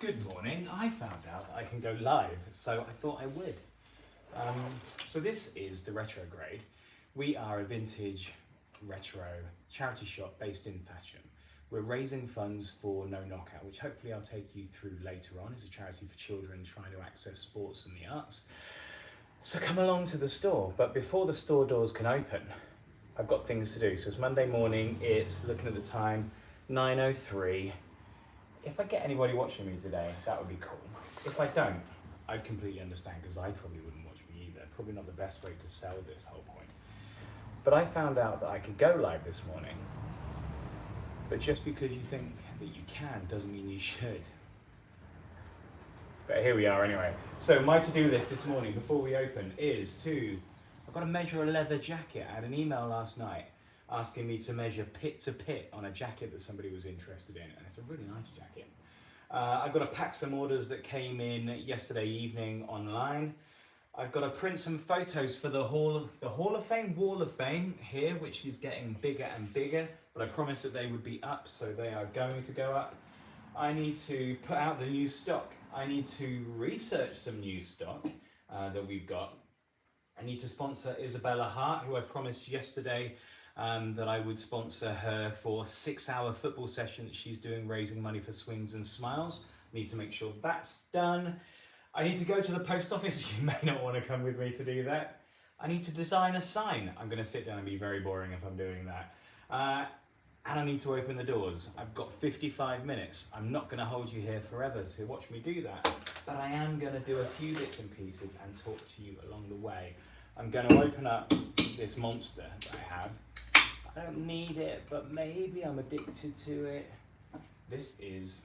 Good morning. I found out that I can go live, so I thought I would. So this is the Retrograde. We are a vintage retro charity shop based in Thatcham. We're raising funds for No Knockout, which hopefully I'll take you through later on. It's a charity for children trying to access sports and the arts. So come along to the store, but before the store doors can open, I've got things to do. So it's Monday morning, it's looking at the time, 9:03. If I get anybody watching me today, that would be cool. If I don't, I'd completely understand, because I probably wouldn't watch me either. Probably not the best way to sell this whole point. But I found out that I could go live this morning. But just because you think that you can doesn't mean you should. But here we are anyway. So my to-do list this morning before we open is I've got to measure a leather jacket. I had an email last night asking me to measure pit to pit on a jacket that somebody was interested in, and it's a really nice jacket. I've got to pack some orders that came in yesterday evening online. I've got to print some photos for the Wall of Fame here, which is getting bigger and bigger, but I promised that they would be up, so they are going to go up. I need to put out the new stock. I need to research some new stock that we've got. I need to sponsor Isabella Hart, who I promised yesterday that I would sponsor her for a 6-hour football session that she's doing, raising money for Swings and Smiles. Need to make sure that's done. I need to go to the post office. You may not want to come with me to do that. I need to design a sign. I'm going to sit down and be very boring if I'm doing that. And I need to open the doors. I've got 55 minutes. I'm not going to hold you here forever to watch me do that, but I am going to do a few bits and pieces and talk to you along the way. I'm going to open up this monster that I have. I don't need it, but maybe I'm addicted to it. This is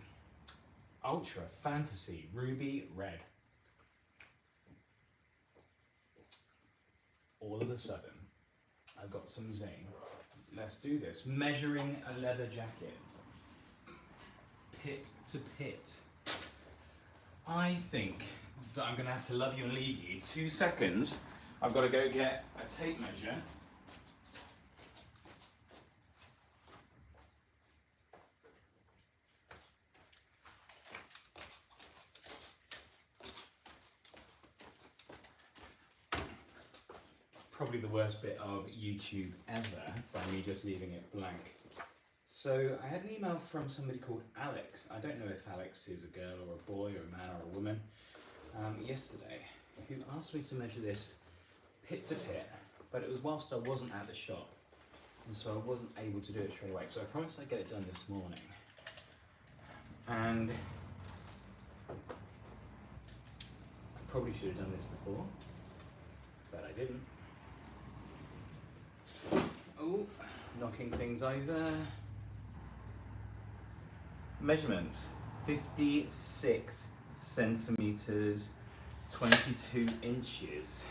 Ultra Fantasy Ruby Red. All of a sudden, I've got some zing. Let's do this. Measuring a leather jacket. Pit to pit. I think that I'm going to have to love you and leave you. 2 seconds. I've got to go get a tape measure. Probably the worst bit of YouTube ever, by me just leaving it blank. So I had an email from somebody called Alex. I don't know if Alex is a girl or a boy or a man or a woman. Yesterday, who asked me to measure this pit to pit, but it was whilst I wasn't at the shop, and so I wasn't able to do it straight away. So I promised I'd get it done this morning. And I probably should have done this before, but I didn't. Oh, knocking things over. Measurements, 56 centimeters, 22 inches.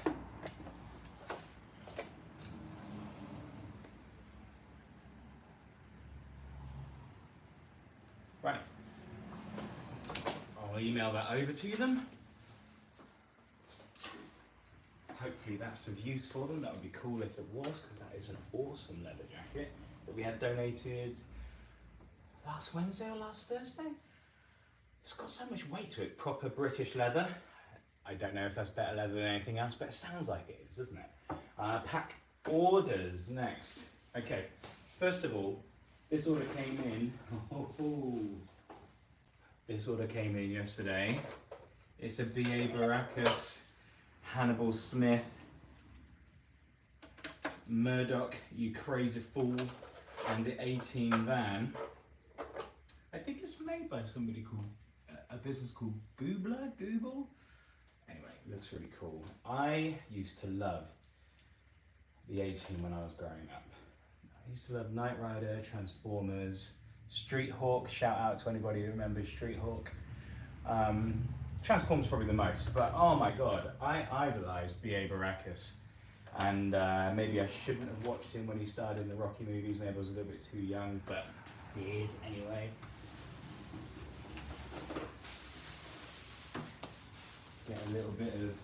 Right, I'll email that over to them. Hopefully that's of use for them. That would be cool if it was, because that is an awesome leather jacket that we had donated last Wednesday or last Thursday. It's got so much weight to it. Proper British leather. I don't know if that's better leather than anything else, but it sounds like it is, doesn't it? Pack orders next. Okay, first of all, this order came in. This order came in yesterday. It's a B.A. Baracus, Hannibal Smith, Murdoch, You Crazy Fool, and the 18 van. I think it's made by somebody called, a business called Gooble? Anyway, it looks really cool. I used to love the 18 when I was growing up. I used to love Knight Rider, Transformers, Street Hawk. Shout out to anybody who remembers Street Hawk. Transformers probably the most, but oh my god, I idolised B.A. Baracus, and maybe I shouldn't have watched him when he starred in the Rocky movies. Maybe I was a little bit too young, but I did anyway. Get a little bit of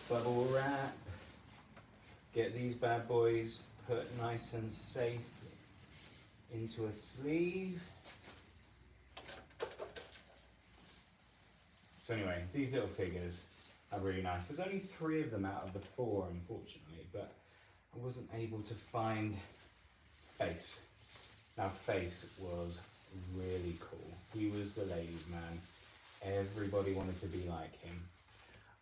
bubble wrap. Get these bad boys put nice and safe into a sleeve. So anyway, these little figures are really nice. There's only 3 of them out of the 4, unfortunately, but I wasn't able to find Face. Now Face was really cool. He was the ladies' man. Everybody wanted to be like him.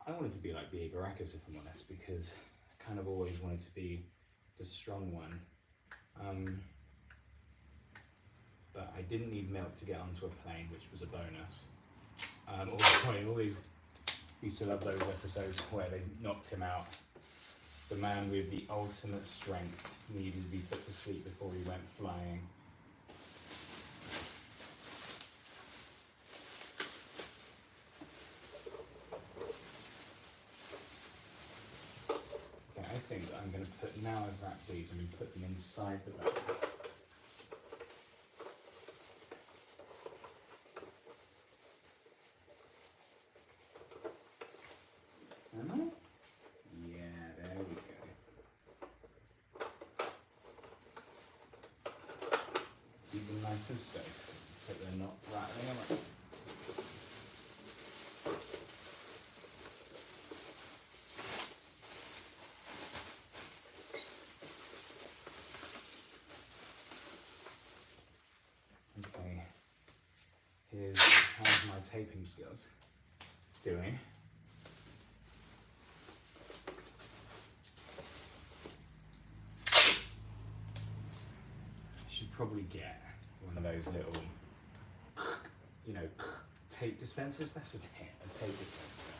I wanted to be like B.A. Baracus, if I'm honest, because I kind of always wanted to be the strong one. But I didn't need milk to get onto a plane, which was a bonus. All these, used to love those episodes where they knocked him out. The man with the ultimate strength needed to be put to sleep before he went flying. Okay, I think I'm going to put, now I've wrapped these, I'm going to put them inside the bag. Am I? Yeah, there we go. Keep them nice and safe so they're not rattling around. Okay, how's my taping skills doing? Probably get one of those little, you know, tape dispensers. That's a tape dispenser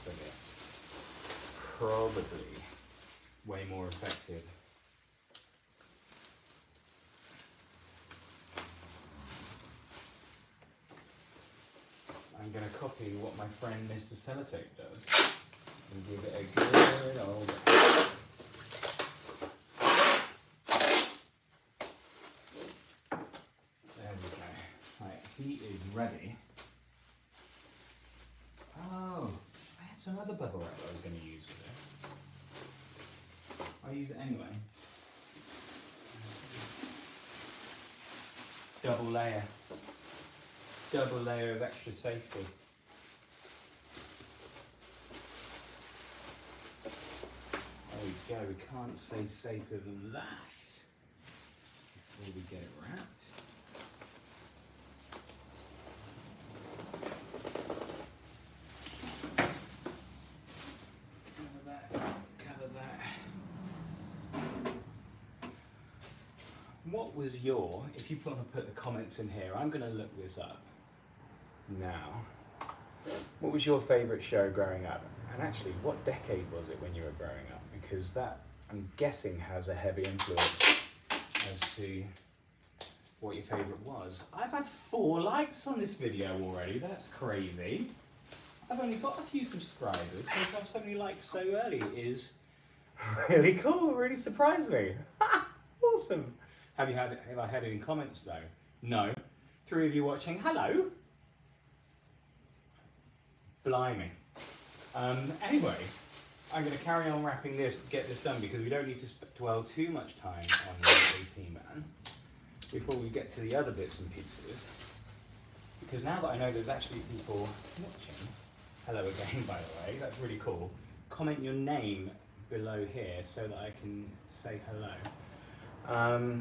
for this. Probably way more effective. I'm going to copy what my friend Mr. Sellotape does and give it a good old. He is ready. Oh, I had some other bubble wrap that I was going to use for this. I'll use it anyway. Double layer of extra safety. There we go, we can't say safer than that. Before we get it wrapped. What was your, if you want to put the comments in here, I'm going to look this up now. What was your favourite show growing up? And actually, what decade was it when you were growing up? Because that, I'm guessing, has a heavy influence as to what your favourite was. I've had 4 likes on this video already, that's crazy. I've only got a few subscribers, so to have so many likes so early is really cool, really surprised me. Awesome. Have I had any comments though? No. 3 of you watching, hello. Blimey. Anyway, I'm going to carry on wrapping this to get this done because we don't need to dwell too much time on the 18 man before we get to the other bits and pieces. Because now that I know there's actually people watching, hello again by the way, that's really cool. Comment your name below here so that I can say hello.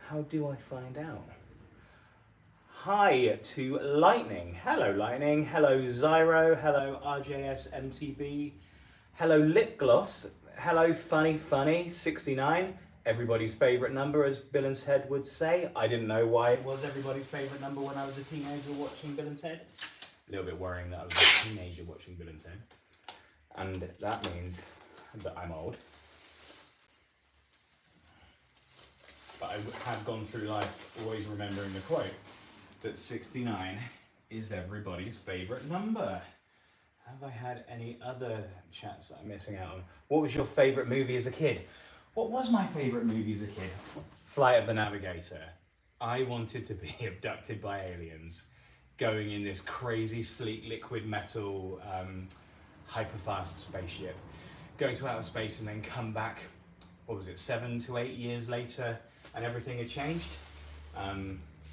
How do I find out? Hi to Lightning. Hello Lightning. Hello Zyro. Hello RJS MTB. Hello Lip Gloss. Hello Funny 69. Everybody's favourite number, as Bill and Ted would say. I didn't know why it was everybody's favourite number when I was a teenager watching Bill and Ted. A little bit worrying that I was a teenager watching Bill and Ted. And that means that I'm old. But I have gone through life always remembering the quote that 69 is everybody's favourite number. Have I had any other chats that I'm missing out on? What was your favourite movie as a kid? What was my favourite movie as a kid? Flight of the Navigator. I wanted to be abducted by aliens, going in this crazy sleek liquid metal hyperfast spaceship, going to outer space and then come back, what was it, 7 to 8 years later, and everything had changed.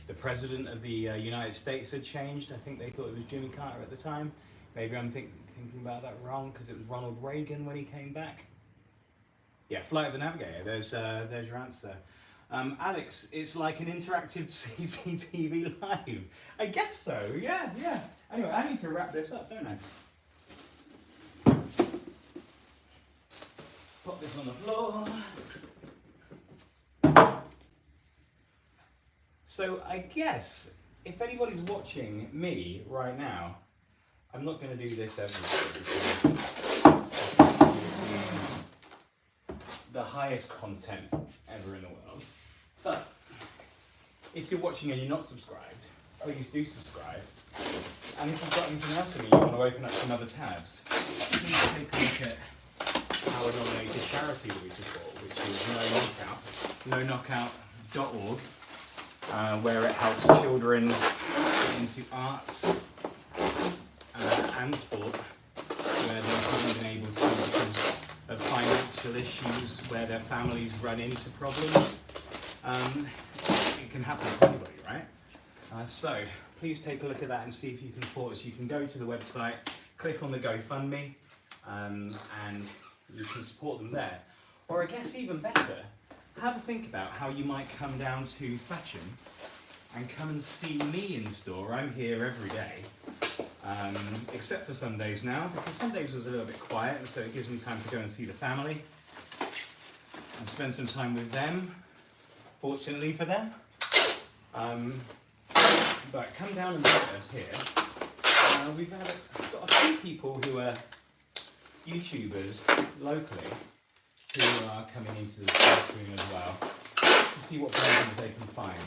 The president of the United States had changed. I think they thought it was Jimmy Carter at the time. Maybe I'm thinking about that wrong because it was Ronald Reagan when he came back. Yeah, Flight of the Navigator. There's your answer. Alex, it's like an interactive CCTV live. I guess so. Yeah. Anyway, I need to wrap this up, don't I? Put this on the floor. So I guess if anybody's watching me right now, I'm not going to do this every day because the highest content ever in the world. But if you're watching and you're not subscribed, please do subscribe. And if you've got anything else in you want to open up some other tabs, please take a look at our nominated charity that we support, which is No Knockout, knockout.org. Where it helps children get into arts and sport, where they haven't been able to because of financial issues, where their families run into problems. It can happen to anybody, right? So please take a look at that and see if you can support us. You can go to the website, click on the GoFundMe, and you can support them there. Or I guess even better, have a think about how you might come down to Thatcham and come and see me in store. I'm here every day, except for Sundays now, because Sundays was a little bit quiet, and so it gives me time to go and see the family and spend some time with them, fortunately for them. But come down and visit us here. We've got a few people who are YouTubers locally who are coming into the stream as well to see what programs they can find.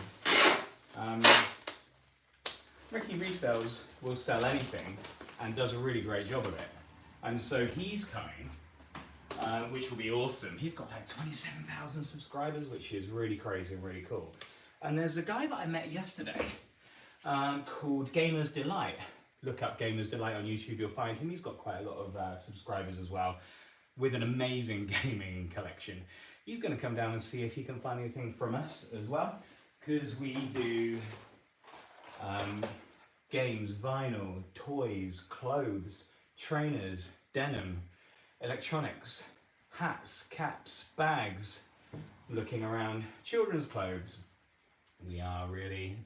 Ricky Resells will sell anything and does a really great job of it. And so he's coming, which will be awesome. He's got like 27,000 subscribers, which is really crazy and really cool. And there's a guy that I met yesterday called Gamers Delight. Look up Gamers Delight on YouTube, you'll find him. He's got quite a lot of subscribers as well, with an amazing gaming collection. He's going to come down and see if he can find anything from us as well, because we do games, vinyl, toys, clothes, trainers, denim, electronics, hats, caps, bags, looking around, children's clothes. We are really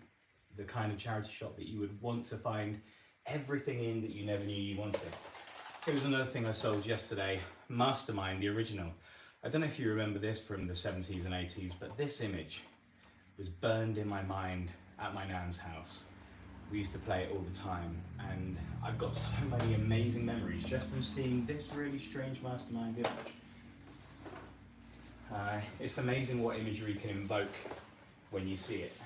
the kind of charity shop that you would want to find everything in that you never knew you wanted. Here's another thing I sold yesterday, Mastermind, the original. I don't know if you remember this from the 70s and 80s, but this image was burned in my mind at my nan's house. We used to play it all the time, and I've got so many amazing memories just from seeing this really strange Mastermind image. It's amazing what imagery can invoke when you see it.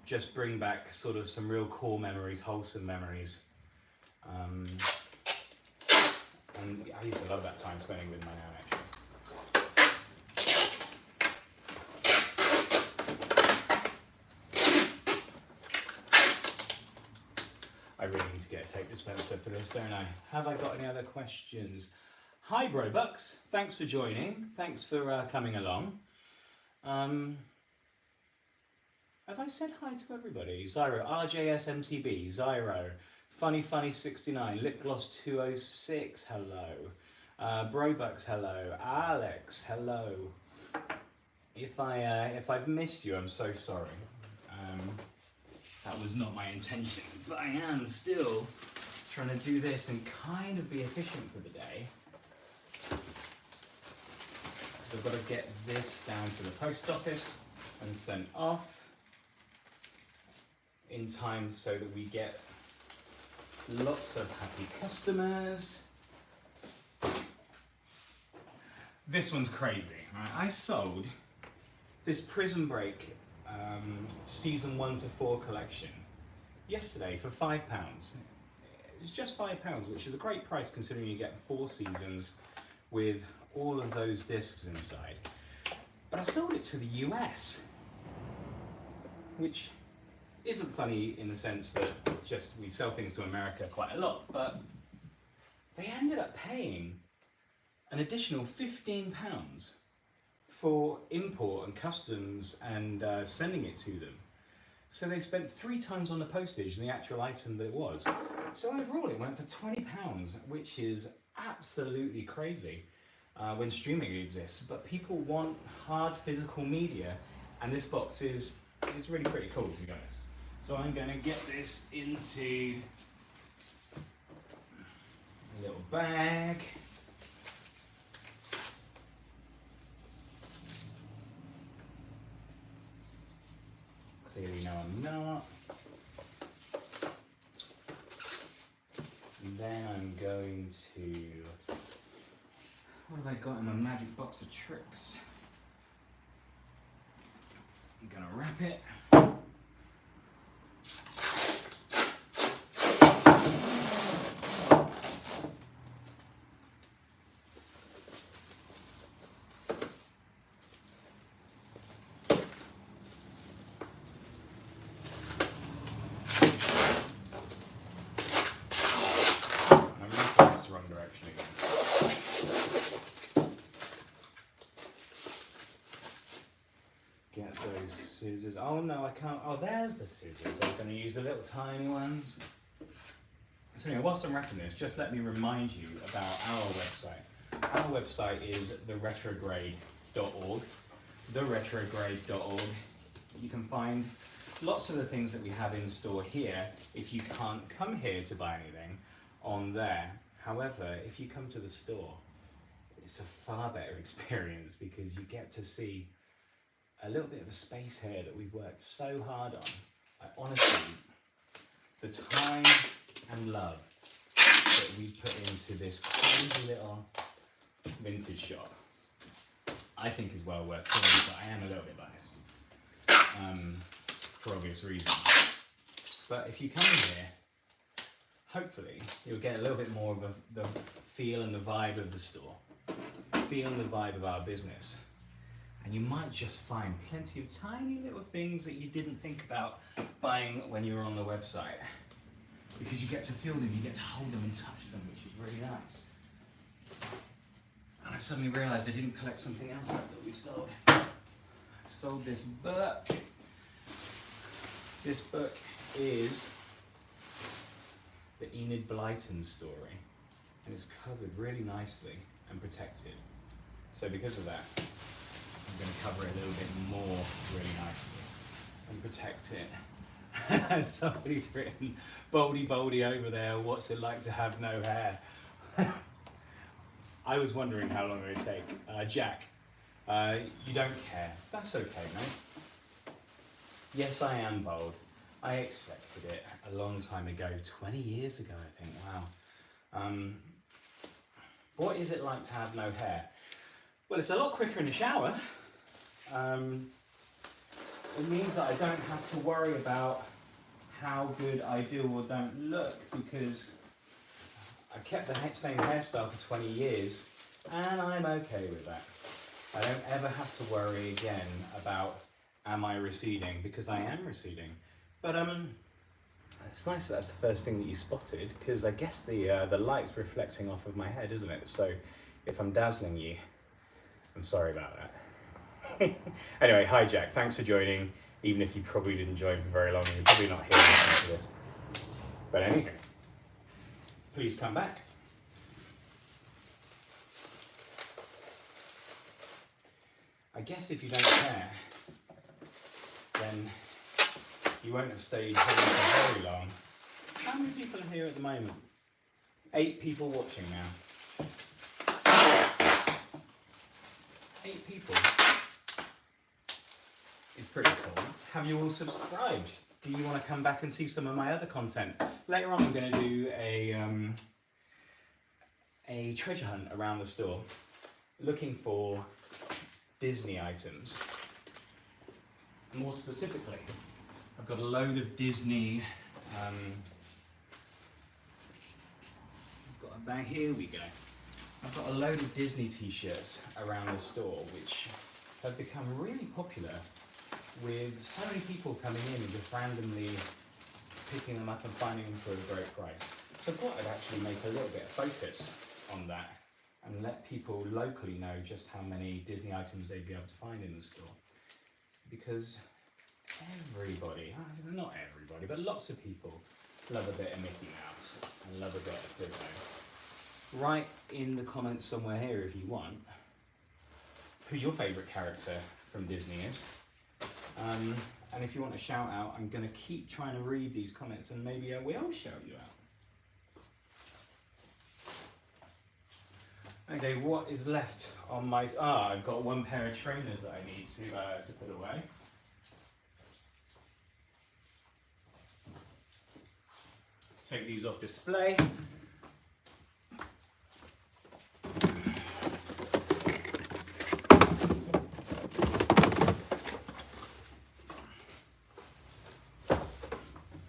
Just bring back sort of some real core memories, wholesome memories. And I used to love that time spending with my nan, actually. I really need to get a tape dispenser for this, don't I? Have I got any other questions? Hi, Brobucks. Thanks for joining. Thanks for coming along. Have I said hi to everybody? Zyro, RJSMTB, Zyro, Funny69, Lipgloss206, hello. Brobucks, hello. Alex, hello. If I've missed you, I'm so sorry. That was not my intention, but I am still trying to do this and kind of be efficient for the day. So I've got to get this down to the post office and sent off in time so that we get lots of happy customers. This one's crazy, right? I sold this Prison Break season 1 to 4 collection yesterday for £5. It was just £5, which is a great price considering you get 4 seasons with all of those discs inside. But I sold it to the US, which isn't funny in the sense that just we sell things to America quite a lot, but they ended up paying an additional £15 for import and customs and sending it to them. So they spent 3 times on the postage than the actual item that it was. So overall it went for £20, which is absolutely crazy when streaming exists. But people want hard physical media, and this box is really pretty cool, to be honest. So I'm going to get this into a little bag. Clearly no, I'm not. And then I'm going to... What have I got in my magic box of tricks? I'm going to wrap it. Get those scissors. Oh no, I can't. Oh, there's the scissors. I'm going to use the little tiny ones. So anyway, whilst I'm wrapping this, just let me remind you about our website. Our website is theretrograde.org. Theretrograde.org. You can find lots of the things that we have in store here. If you can't come here to buy anything, on there. However, if you come to the store, it's a far better experience because you get to see a little bit of a space here that we've worked so hard on. Honestly, the time and love that we put into this crazy little vintage shop, I think is well worth seeing, but I am a little bit biased, for obvious reasons. But if you come in here, hopefully you'll get a little bit more of the feel and the vibe of the store, feel and the vibe of our business. And you might just find plenty of tiny little things that you didn't think about buying when you were on the website. Because you get to feel them, you get to hold them and touch them, which is really nice. And I've suddenly realised I didn't collect something else that we sold. I sold this book. This book is the Enid Blyton story. And it's covered really nicely and protected. So because of that, I'm going to cover it a little bit more really nicely and protect it. Somebody's written boldy boldy over there, what's it like to have no hair? I was wondering how long it would take. Jack, you don't care. That's okay, mate. Yes, I am bald. I accepted it a long time ago, 20 years ago, I think. Wow. What is it like to have no hair? Well, it's a lot quicker in the shower. It means that I don't have to worry about how good I do or don't look because I kept the same hairstyle for 20 years and I'm okay with that. I don't ever have to worry again about am I receding, because I am receding. But it's nice that that's the first thing that you spotted, because I guess the light's reflecting off of my head, isn't it? So if I'm dazzling you, I'm sorry about that. Anyway, hi Jack, thanks for joining, even if you probably didn't join for very long and you're probably not here for this. But anyway, please come back. I guess if you don't care, then you won't have stayed here for very long. How many people are here at the moment? 8 people watching now. 8 people. Is pretty cool. Have you all subscribed? Do you want to come back and see some of my other content? Later on I'm going to do a treasure hunt around the store looking for Disney items. More specifically, I've got a load of Disney, I've got a bag, here we go. I've got a load of Disney t-shirts around the store which have become really popular with so many people coming in and just randomly picking them up and finding them for a great price. So I thought I'd actually make a little bit of focus on that and let people locally know just how many Disney items they'd be able to find in the store. Because everybody, not everybody, but lots of people love a bit of Mickey Mouse and love a bit of Pluto. Write in the comments somewhere here if you want who your favourite character from Disney is. And if you want a shout out, I'm going to keep trying to read these comments and maybe I will shout you out. Okay, what is left on my... I've got one pair of trainers that I need to put away. Take these off display.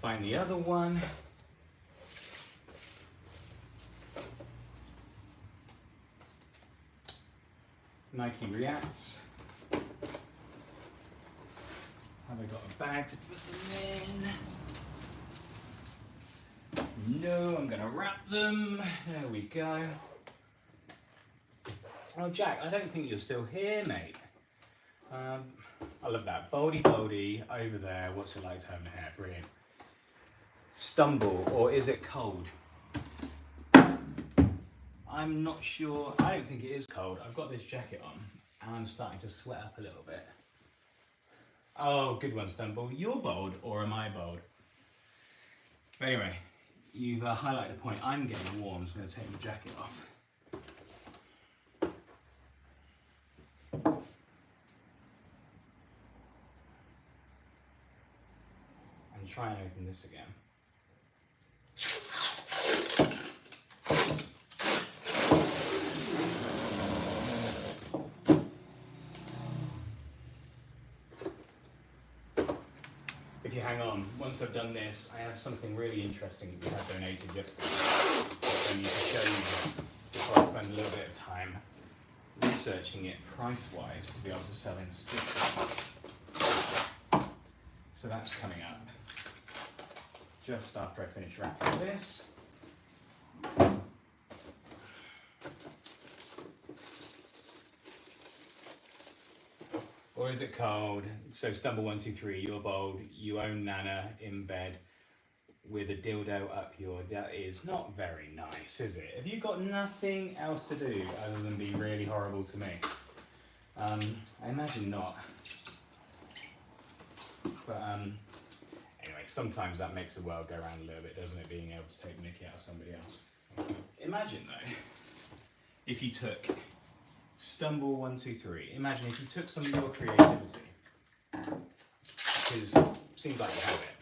Find the other one. Nike Reacts. Have I got a bag to put them in? No, I'm gonna wrap them. There we go. Oh, Jack, I don't think you're still here, mate. I love that. Boldy over there. What's it like to have in hair? Brilliant. Stumble, or is it cold? I'm not sure. I don't think it is cold. I've got this jacket on and I'm starting to sweat up a little bit. Oh, good one, Stumble. You're bold, or am I bold? But anyway, you've highlighted a point. I'm getting warm, so I'm going to take my jacket off. And try and open this again. If you hang on, once I've done this, I have something really interesting that we had donated yesterday that I need to show you before I spend a little bit of time researching it price-wise to be able to sell in stickers. So that's coming up just after I finish wrapping this. Or is it cold? So Stumble123, you're bold. You own Nana in bed with a dildo up your... That is not very nice, is it? Have you got nothing else to do other than be really horrible to me? I imagine not. But anyway, sometimes that makes the world go around a little bit, doesn't it? Being able to take the mickey out of somebody else. Imagine though, if you took Stumble123. Imagine if you took some of your creativity, because it seems like you have it,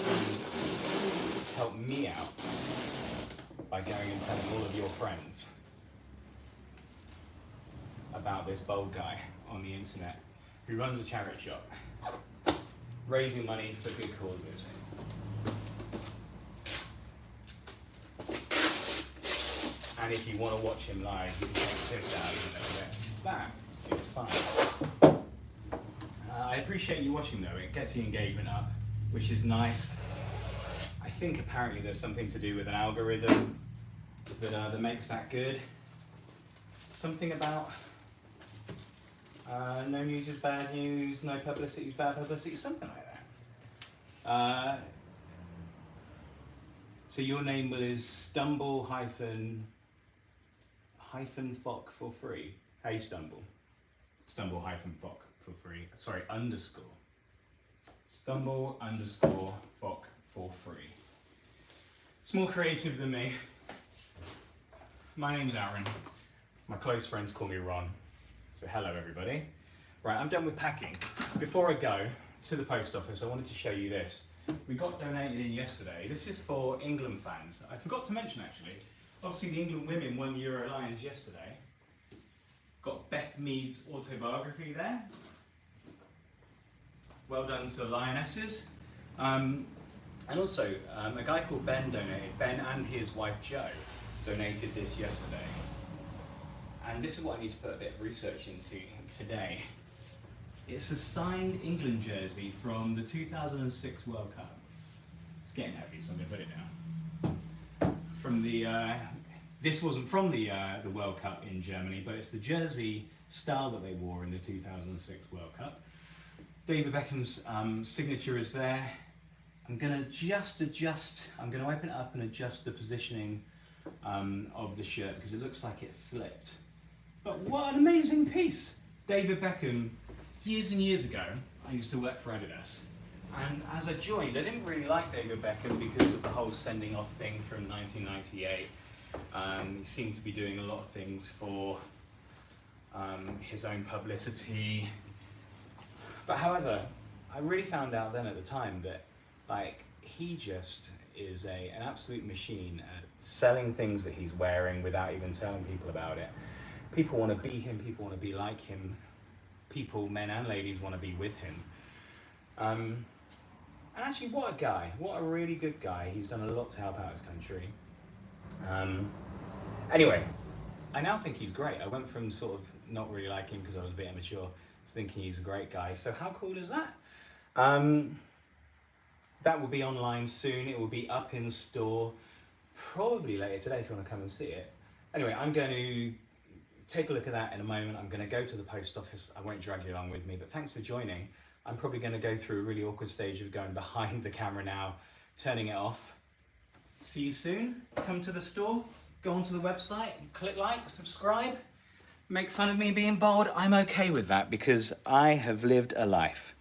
and help me out by going and telling all of your friends about this bold guy on the internet who runs a charity shop, raising money for good causes. And if you want to watch him live, you can take the piss out of him a little bit. That is fine. I appreciate you watching though. It gets the engagement up, which is nice. I think apparently there's something to do with an algorithm that makes that good. Something about no news is bad news, no publicity is bad publicity, something like that. So your name is Stumble hyphen Fock for free. Hey Stumble. Stumble hyphen Fock for free. Sorry, underscore. Stumble underscore Fock for free. It's more creative than me. My name's Aaron. My close friends call me Ron. So hello everybody. Right, I'm done with packing. Before I go to the post office, I wanted to show you this. We got donated in yesterday. This is for England fans. I forgot to mention actually, obviously the England women won Euro Lions yesterday. Got Beth Mead's autobiography there. Well done to the Lionesses. And also, a guy called Ben donated. Ben and his wife Jo donated this yesterday. And this is what I need to put a bit of research into today. It's a signed England jersey from the 2006 World Cup. It's getting heavy, so I'm going to put it down. From the This wasn't from the World Cup in Germany, but it's the jersey style that they wore in the 2006 World Cup. David Beckham's signature is there. I'm going to just adjust, I'm going to open it up and adjust the positioning of the shirt because it looks like it's slipped. But what an amazing piece! David Beckham, years and years ago, I used to work for Adidas. And as I joined, I didn't really like David Beckham because of the whole sending off thing from 1998. He seemed to be doing a lot of things for his own publicity. But however, I really found out then at the time that like he just is an absolute machine at selling things that he's wearing without even telling people about it. People want to be him, people want to be like him, people, men and ladies, want to be with him. And actually, what a guy, what a really good guy. He's done a lot to help out his country. Anyway, I now think he's great. I went from sort of not really liking him because I was a bit immature to thinking he's a great guy. So how cool is that? That will be online soon. It will be up in store probably later today if you want to come and see it. Anyway, I'm going to take a look at that in a moment. I'm going to go to the post office. I won't drag you along with me, but thanks for joining. I'm probably going to go through a really awkward stage of going behind the camera now, turning it off. See you soon. Come to the store, go onto the website, click like, subscribe, make fun of me being bald. I'm okay with that because I have lived a life.